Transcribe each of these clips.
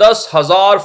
10,000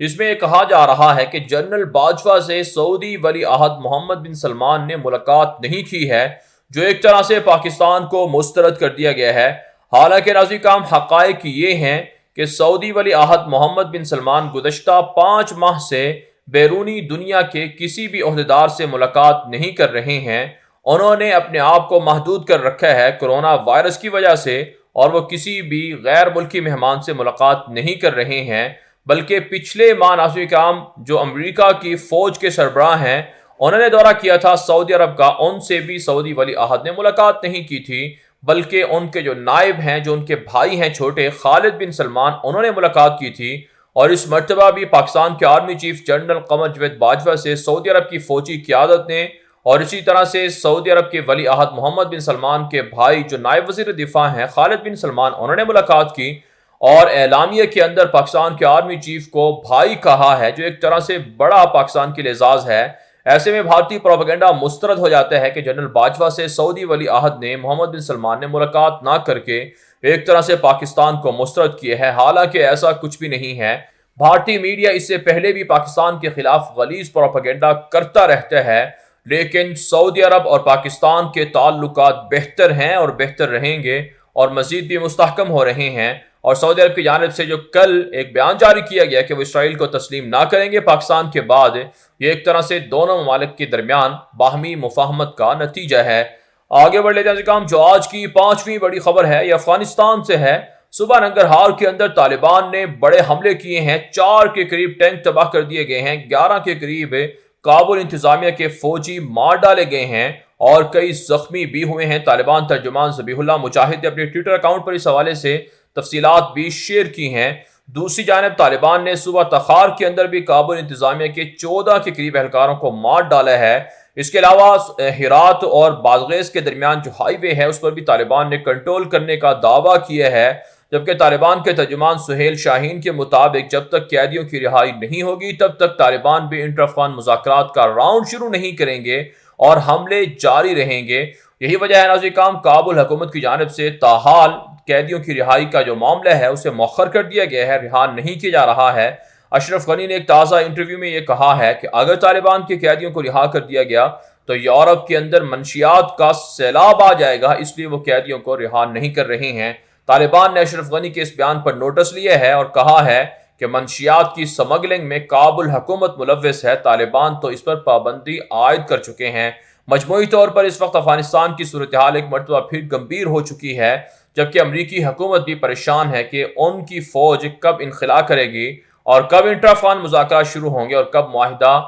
اس میں یہ کہا جا رہا ہے کہ جنرل باجوہ سے سعودی ولی عہد محمد بن سلمان نے ملاقات نہیں کی ہے، جو ایک طرح سے پاکستان کو مسترد کر دیا گیا ہے۔ حالانکہ ناظرین کرام، حقائق یہ ہیں کہ سعودی ولی عہد محمد بن سلمان گزشتہ 5 ماہ سے بیرونی دنیا کے کسی بھی عہدیدار سے ملاقات نہیں کر رہے ہیں۔ انہوں نے اپنے آپ کو محدود کر رکھا ہے کورونا وائرس کی وجہ سے، اور وہ کسی بھی غیر ملکی مہمان سے ملاقات نہیں کر رہے ہیں، بلکہ پچھلے ماہ ناظرین کرام جو امریکہ کی فوج کے سربراہ ہیں، انہوں نے دورہ کیا تھا سعودی عرب کا، ان سے بھی سعودی ولی عہد نے ملاقات نہیں کی تھی، بلکہ ان کے جو نائب ہیں، جو ان کے بھائی ہیں چھوٹے، خالد بن سلمان، انہوں نے ملاقات کی تھی۔ اور اس مرتبہ بھی پاکستان کے army chief general Qamar Javed Bajwa سے سعودی عرب کی فوجی قیادت نے، اور اسی طرح سے سعودی عرب کے ولی عہد محمد بن سلمان کے بھائی جو نائب وزیر دفاع ہیں خالد بن سلمان، انہوں نے ملاقات کی، اور اعلامیہ کے اندر پاکستان کے آرمی چیف کو بھائی کہا ہے، جو ایک طرح سے بڑا پاکستان کے لیے اعزاز ہے۔ ایسے میں بھارتی پروپیگنڈا مسترد ہو جاتا ہے کہ جنرل باجوہ سے سعودی ولی عہد نے، محمد بن سلمان نے ملاقات نہ کر کے ایک طرح سے پاکستان کو مسترد کیا ہے، حالانکہ ایسا کچھ بھی نہیں ہے۔ بھارتی میڈیا اس سے پہلے بھی پاکستان کے خلاف غلیظ پروپیگنڈا کرتا رہتا ہے، لیکن سعودی عرب اور پاکستان کے تعلقات بہتر ہیں اور بہتر رہیں گے، اور مزید بھی مستحکم ہو رہے ہیں۔ اور سعودی عرب کی جانب سے جو کل ایک بیان جاری کیا گیا کہ وہ اسرائیل کو تسلیم نہ کریں گے پاکستان کے بعد، یہ ایک طرح سے دونوں ممالک کے درمیان باہمی مفاہمت کا نتیجہ ہے۔ آگے بڑھ لیتے ہیں جو آج کی 5ویں بڑی خبر ہے، یہ افغانستان سے ہے۔ صبح ننگرہار کے اندر طالبان نے بڑے حملے کیے ہیں، 4 کے قریب ٹینک تباہ کر دیے گئے ہیں، 11 کے قریب کابل انتظامیہ کے فوجی مار ڈالے گئے ہیں، اور کئی زخمی بھی ہوئے ہیں۔ طالبان ترجمان ذبیح اللہ مجاہد نے اپنے ٹویٹر اکاؤنٹ پر اس حوالے سے تفصیلات بھی شیئر کی ہیں۔ دوسری جانب طالبان نے صبح تخار کے اندر بھی کابل انتظامیہ کے 14 کے قریب اہلکاروں کو مار ڈالا ہے۔ اس کے علاوہ ہرات اور بادغیس کے درمیان جو ہائی وے ہے، اس پر بھی طالبان نے کنٹرول کرنے کا دعویٰ کیا ہے، جبکہ طالبان کے ترجمان سہیل شاہین کے مطابق جب تک قیدیوں کی رہائی نہیں ہوگی تب تک طالبان بھی انٹر افغان مذاکرات کا راؤنڈ شروع نہیں کریں گے اور حملے جاری رہیں گے۔ یہی وجہ ہے ناظرین کرام، کابل حکومت کی جانب سے تاحال قیدیوں کی رہائی کا جو معاملہ ہے اسے مؤخر کر دیا گیا ہے، رہا نہیں کیا جا رہا ہے۔ اشرف غنی نے ایک تازہ انٹرویو میں یہ کہا ہے کہ اگر طالبان کے قیدیوں کو رہا کر دیا گیا تو یورپ کے اندر منشیات کا سیلاب آ جائے گا، اس لیے وہ قیدیوں کو رہا نہیں کر رہے ہیں۔ طالبان نے اشرف غنی کے اس بیان پر نوٹس لیا ہے اور کہا ہے کہ منشیات کی سمگلنگ میں کابل حکومت ملوث ہے، طالبان تو اس پر پابندی عائد کر چکے ہیں۔ مجموعی طور پر اس وقت افغانستان کی صورتحال ایک مرتبہ پھر گمبھیر ہو چکی ہے، جبکہ امریکی حکومت بھی پریشان ہے کہ ان کی فوج کب انخلا کرے گی اور کب انٹر افغان مذاکرات شروع ہوں گے اور کب معاہدہ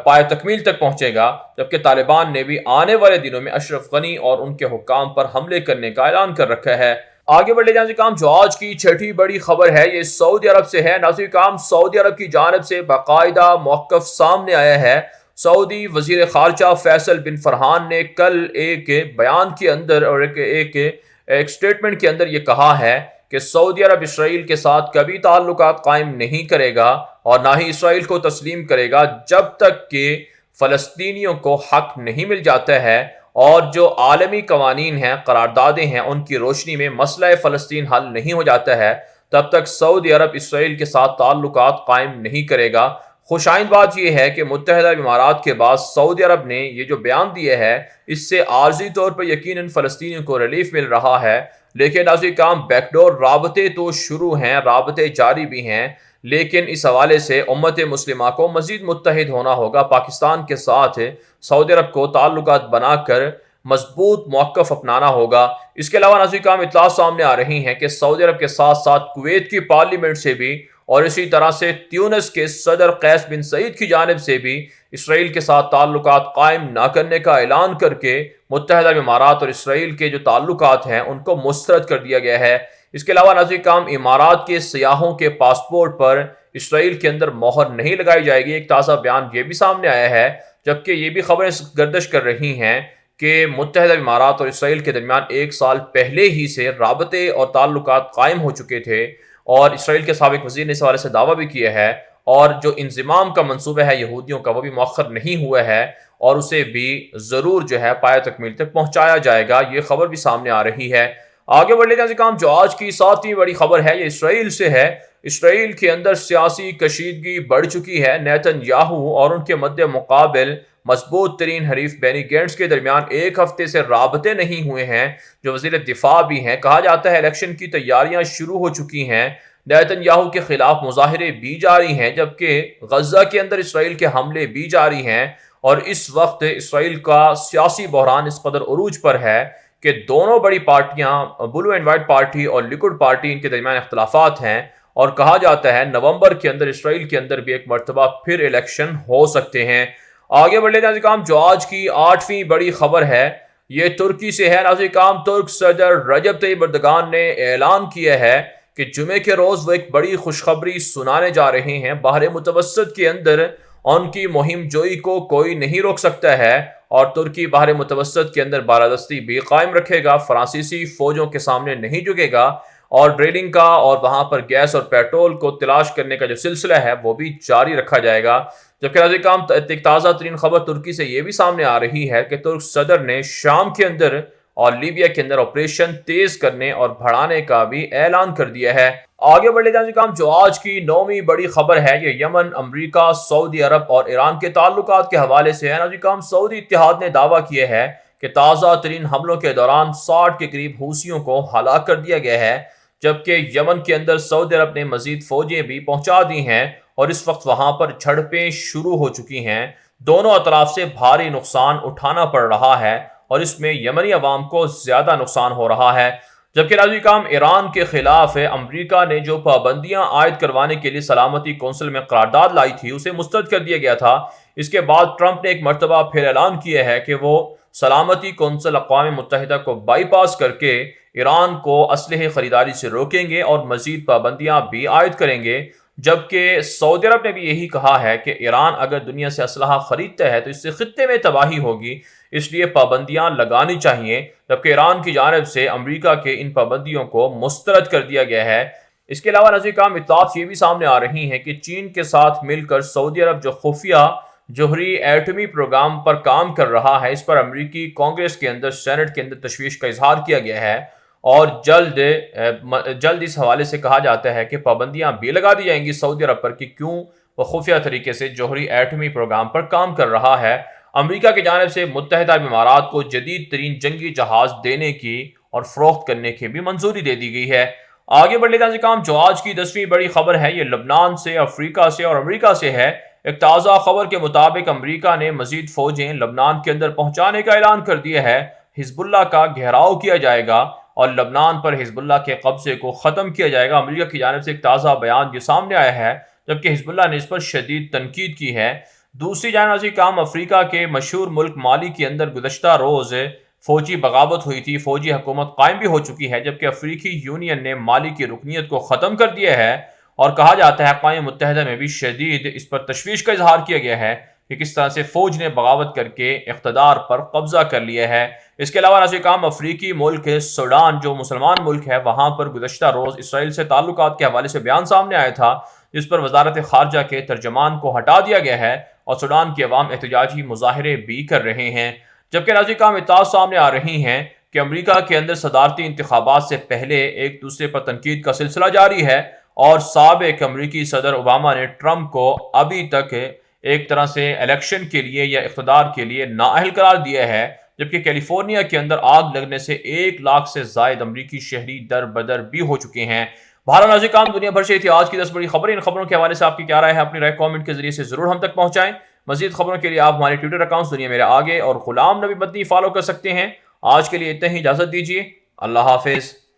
پائے تکمیل تک پہنچے گا، جبکہ طالبان نے بھی آنے والے دنوں میں اشرف غنی اور ان کے حکام پر حملے کرنے کا اعلان کر رکھا ہے۔ آگے بڑھے جانے سے کام جو آج کی 6ٹھی بڑی خبر ہے، یہ سعودی عرب سے ہے۔ ناظرین کام، سعودی عرب کی جانب سے باقاعدہ موقف سامنے آیا ہے۔ سعودی وزیر خارجہ فیصل بن فرحان نے کل ایک بیان کے اندر اور ایک سٹیٹمنٹ کے اندر یہ کہا ہے کہ سعودی عرب اسرائیل کے ساتھ کبھی تعلقات قائم نہیں کرے گا اور نہ ہی اسرائیل کو تسلیم کرے گا جب تک کہ فلسطینیوں کو حق نہیں مل جاتا ہے، اور جو عالمی قوانین ہیں، قراردادیں ہیں، ان کی روشنی میں مسئلہ فلسطین حل نہیں ہو جاتا ہے تب تک سعودی عرب اسرائیل کے ساتھ تعلقات قائم نہیں کرے گا۔ خوش آئند بات یہ ہے کہ متحدہ امارات کے بعد سعودی عرب نے یہ جو بیان دیا ہے، اس سے عارضی طور پر یقیناً فلسطینیوں کو ریلیف مل رہا ہے، لیکن ناظرین کرام بیک ڈور رابطے تو شروع ہیں، رابطے جاری بھی ہیں، لیکن اس حوالے سے امت مسلمہ کو مزید متحد ہونا ہوگا۔ پاکستان کے ساتھ سعودی عرب کو تعلقات بنا کر مضبوط موقف اپنانا ہوگا۔ اس کے علاوہ ناظرین کرام اطلاعات سامنے آ رہی ہیں کہ سعودی عرب کے ساتھ ساتھ کویت کی پارلیمنٹ سے بھی اور اسی طرح سے تیونس کے صدر قیس بن سعید کی جانب سے بھی اسرائیل کے ساتھ تعلقات قائم نہ کرنے کا اعلان کر کے متحدہ امارات اور اسرائیل کے جو تعلقات ہیں ان کو مسترد کر دیا گیا ہے۔ اس کے علاوہ ناظرین کرام امارات کے سیاحوں کے پاسپورٹ پر اسرائیل کے اندر مہر نہیں لگائی جائے گی، ایک تازہ بیان یہ بھی سامنے آیا ہے، جبکہ یہ بھی خبریں گردش کر رہی ہیں کہ متحدہ امارات اور اسرائیل کے درمیان 1 سال پہلے ہی سے رابطے اور تعلقات قائم ہو چکے تھے، اور اسرائیل کے سابق وزیر نے اس حوالے سے دعویٰ بھی کیا ہے، اور جو انضمام کا منصوبہ ہے یہودیوں کا وہ بھی مؤخر نہیں ہوا ہے اور اسے بھی ضرور جو ہے پایہ تکمیل تک پہنچایا جائے گا، یہ خبر بھی سامنے آ رہی ہے۔ آگے بڑھ لیتے ہیں کام جو آج کی ساتویں بڑی خبر ہے یہ اسرائیل سے ہے۔ اسرائیل کے اندر سیاسی کشیدگی بڑھ چکی ہے۔ نیتن یاہو اور ان کے مد مقابل مضبوط ترین حریف بینی گینٹس کے درمیان ایک ہفتے سے رابطے نہیں ہوئے ہیں، جو وزیر دفاع بھی ہیں۔ کہا جاتا ہے الیکشن کی تیاریاں شروع ہو چکی ہیں۔ نیتن یاہو کے خلاف مظاہرے بھی جاری ہیں، جبکہ غزہ کے اندر اسرائیل کے حملے بھی جاری ہیں، اور اس وقت اسرائیل کا سیاسی بحران اس قدر عروج پر ہے کہ دونوں بڑی پارٹیاں بلو اینڈ وائٹ پارٹی اور لیکوڈ پارٹی ان کے درمیان اختلافات ہیں، اور کہا جاتا ہے نومبر کے اندر اسرائیل کے اندر بھی ایک مرتبہ پھر الیکشن ہو سکتے ہیں۔ آگے بڑھ لیتے ہیں کام جو آج کی آٹھویں بڑی خبر ہے یہ ترکی سے ہے۔ ناظرین کام ترک صدر رجب طیب اردگان نے اعلان کیا ہے کہ جمعے کے روز وہ ایک بڑی خوشخبری سنانے جا رہے ہیں۔ بحر متوسط کے اندر ان کی مہم جوئی کو کوئی نہیں روک سکتا ہے، اور ترکی بحر متوسط کے اندر بالادستی بھی قائم رکھے گا، فرانسیسی فوجوں کے سامنے نہیں جھکے گا، اور ڈرلنگ کا اور وہاں پر گیس اور پیٹرول کو تلاش کرنے کا جو سلسلہ ہے وہ بھی جاری رکھا جائے گا۔ جبکہ ناظرین کام ایک تازہ ترین خبر ترکی سے یہ بھی سامنے آ رہی ہے کہ ترک صدر نے شام کے اندر اور لیبیا کے اندر آپریشن تیز کرنے اور بڑھانے کا بھی اعلان کر دیا ہے۔ آگے بڑھ لیتے ہیں کام جو آج کی نویں بڑی خبر ہے یہ یمن، امریکہ، سعودی عرب اور ایران کے تعلقات کے حوالے سے ہے۔ ناظرین کام سعودی اتحاد نے دعویٰ کیا ہے کہ تازہ ترین حملوں کے دوران 60 کے قریب حوثیوں کو ہلاک کر دیا گیا ہے، جبکہ یمن کے اندر سعودی عرب نے مزید فوجیں بھی پہنچا دی ہیں، اور اس وقت وہاں پر جھڑپیں شروع ہو چکی ہیں۔ دونوں اطراف سے بھاری نقصان اٹھانا پڑ رہا ہے، اور اس میں یمنی عوام کو زیادہ نقصان ہو رہا ہے۔ جبکہ ناظرین کام ایران کے خلاف امریکہ نے جو پابندیاں عائد کروانے کے لیے سلامتی کونسل میں قرارداد لائی تھی اسے مسترد کر دیا گیا تھا۔ اس کے بعد ٹرمپ نے ایک مرتبہ پھر اعلان کیا ہے کہ وہ سلامتی کونسل اقوام متحدہ کو بائی پاس کر کے ایران کو اسلحے خریداری سے روکیں گے اور مزید پابندیاں بھی عائد کریں گے۔ جبکہ سعودی عرب نے بھی یہی کہا ہے کہ ایران اگر دنیا سے اسلحہ خریدتا ہے تو اس سے خطے میں تباہی ہوگی، اس لیے پابندیاں لگانی چاہیے۔ جبکہ ایران کی جانب سے امریکہ کے ان پابندیوں کو مسترد کر دیا گیا ہے۔ اس کے علاوہ ناظرین کام اطلاعات یہ بھی سامنے آ رہی ہیں کہ چین کے ساتھ مل کر سعودی عرب جو خفیہ جوہری ایٹمی پروگرام پر کام کر رہا ہے، اس پر امریکی کانگریس کے اندر سینٹ کے اندر تشویش کا اظہار کیا گیا ہے، اور جلد اس حوالے سے کہا جاتا ہے کہ پابندیاں بھی لگا دی جائیں گی سعودی عرب پر کہ کیوں وہ خفیہ طریقے سے جوہری ایٹمی پروگرام پر کام کر رہا ہے۔ امریکہ کی جانب سے متحدہ عرب امارات کو جدید ترین جنگی جہاز دینے کی اور فروخت کرنے کی بھی منظوری دے دی گئی ہے۔ آگے بڑھ لیتے ہیں کام جو آج کی 10ویں بڑی خبر ہے یہ لبنان سے، افریقہ سے اور امریکہ سے ہے۔ ایک تازہ خبر کے مطابق امریکہ نے مزید فوجیں لبنان کے اندر پہنچانے کا اعلان کر دیا ہے۔ حزب اللہ کا گھیراؤ کیا جائے گا اور لبنان پر حزب اللہ کے قبضے کو ختم کیا جائے گا۔ امریکہ کی جانب سے ایک تازہ بیان یہ سامنے آیا ہے، جبکہ حزب اللہ نے اس پر شدید تنقید کی ہے۔ دوسری جانب کام افریقہ کے مشہور ملک مالی کے اندر گزشتہ روز فوجی بغاوت ہوئی تھی، فوجی حکومت قائم بھی ہو چکی ہے، جبکہ افریقی یونین نے مالی کی رکنیت کو ختم کر دیا ہے، اور کہا جاتا ہے اقوام متحدہ میں بھی شدید اس پر تشویش کا اظہار کیا گیا ہے کہ کس طرح سے فوج نے بغاوت کر کے اقتدار پر قبضہ کر لیا ہے۔ اس کے علاوہ کام افریقی ملک سوڈان جو مسلمان ملک ہے وہاں پر گزشتہ روز اسرائیل سے تعلقات کے حوالے سے بیان سامنے آیا تھا، جس پر وزارت خارجہ کے ترجمان کو ہٹا دیا گیا ہے، اور سوڈان کے عوام احتجاجی مظاہرے بھی کر رہے ہیں۔ جبکہ کام اطلاعات سامنے آ رہی ہیں کہ امریکہ کے اندر صدارتی انتخابات سے پہلے ایک دوسرے پر تنقید کا سلسلہ جاری ہے، اور سابق امریکی صدر اوباما نے ٹرمپ کو ابھی تک ایک طرح سے الیکشن کے لیے یا اقتدار کے لیے نااہل قرار دیا ہے، جبکہ کیلیفورنیا کے اندر آگ لگنے سے 1 لاکھ سے زائد امریکی شہری در بدر بھی ہو چکے ہیں۔ بہرحال کام دنیا بھر سے تھی آج کی 10 بڑی خبریں۔ ان خبروں کے حوالے سے آپ کی کیا رائے ہے؟ اپنی رائے کامنٹ کے ذریعے سے ضرور ہم تک پہنچائیں۔ مزید خبروں کے لیے آپ ہمارے ٹویٹر اکاؤنٹس دنیا میرے آگے اور غلام نبی مدنی فالو کر سکتے ہیں۔ آج کے لیے اتنا ہی، اجازت دیجیے، اللہ حافظ۔